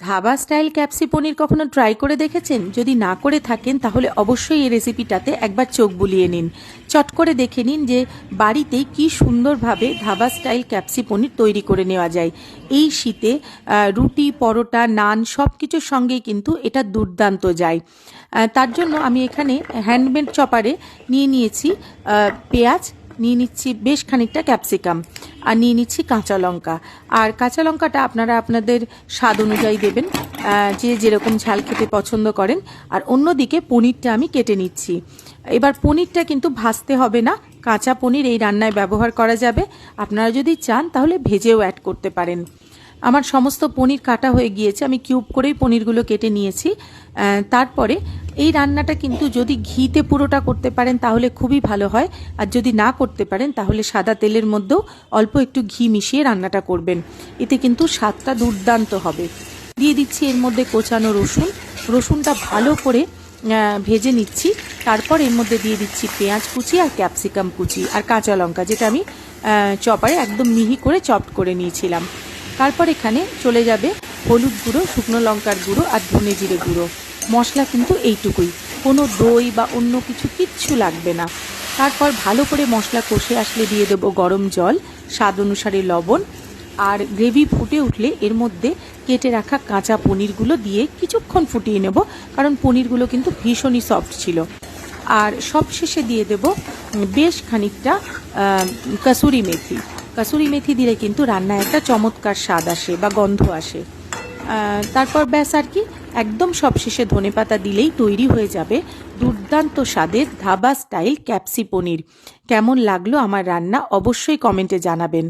Dhaba style ক্যাপসি পনির কখনো try করে দেখেছেন? যদি না করে থাকেন তাহলে অবশ্যই এই রেসিপিটাতে একবার চোখ বুলিয়ে নিন। চট করে দেখে নিন যে বাড়িতেই কি সুন্দরভাবে ধাবা স্টাইল ক্যাপসি পনির তৈরি করে নেওয়া যায়। এই শীতে রুটি, পরোটা, নান সব কিছুর সঙ্গেই কিন্তু এটা দুর্দান্ত যায়। তার জন্য আমি এখানে হ্যান্ডমেড চপারে নিয়ে নিয়েছি পেঁয়াজ, নিয়ে নিচ্ছি বেশ খানিকটা ক্যাপসিকাম, আর নিয়ে নিচ্ছি কাঁচা লঙ্কা। আর কাঁচা লঙ্কাটা আপনারা আপনাদের স্বাদ অনুযায়ী দেবেন, যে যেরকম ঝাল খেতে পছন্দ করেন। আর অন্যদিকে পনিরটা আমি কেটে নিচ্ছি। এবার পনিরটা কিন্তু ভাজতে হবে না, কাঁচা পনির এই রান্নায় ব্যবহার করা যাবে। আপনারা যদি চান তাহলে ভেজেও অ্যাড করতে পারেন। আমার সমস্ত পনির কাটা হয়ে গিয়েছে, আমি কিউব করেই পনিরগুলো কেটে নিয়েছি। তারপরে এই রান্নাটা কিন্তু যদি ঘিতে পুরোটা করতে পারেন তাহলে খুবই ভালো হয়, আর যদি না করতে পারেন তাহলে সাদা তেলের মধ্যেও অল্প একটু ঘি মিশিয়ে রান্নাটা করবেন, এতে কিন্তু স্বাদটা দুর্দান্ত হবে। দিয়ে দিচ্ছি এর মধ্যে কোচানো রসুন, রসুনটা ভালো করে ভেজে নিচ্ছি। তারপর এর মধ্যে দিয়ে দিচ্ছি পেঁয়াজ কুচি আর ক্যাপসিকাম কুচি আর কাঁচা লঙ্কা, যেটা আমি চপারে একদম মিহি করে চপড করে নিয়েছিলাম। তারপর এখানে চলে যাবে হলুদ গুঁড়ো, শুকনো লঙ্কার গুঁড়ো আর ধনে জিরে গুঁড়ো। মশলা কিন্তু এইটুকুই, কোনো দই বা অন্য কিছু কিচ্ছু লাগবে না। তারপর ভালো করে মশলা কষে আসলে দিয়ে দেবো গরম জল, স্বাদ অনুসারে লবণ, আর গ্রেভি ফুটে উঠলে এর মধ্যে কেটে রাখা কাঁচা পনিরগুলো দিয়ে কিছুক্ষণ ফুটিয়ে নেব, কারণ পনিরগুলো কিন্তু ভীষণই সফট ছিল। আর সবশেষে দিয়ে দেব বেশ খানিকটা কসুরি মেথি। কসুরি মেথি দিলে কিন্তু রান্নায় একটা চমৎকার স্বাদ আসে বা গন্ধ আসে। তারপর ব্যাস আর কি, একদম সবশেষে ধনেপাতা দিলেই তৈরি হয়ে যাবে দুর্দান্ত স্বাদের ধাবা স্টাইল ক্যাপসি পনির। কেমন লাগলো আমার রান্না অবশ্যই কমেন্টে জানাবেন।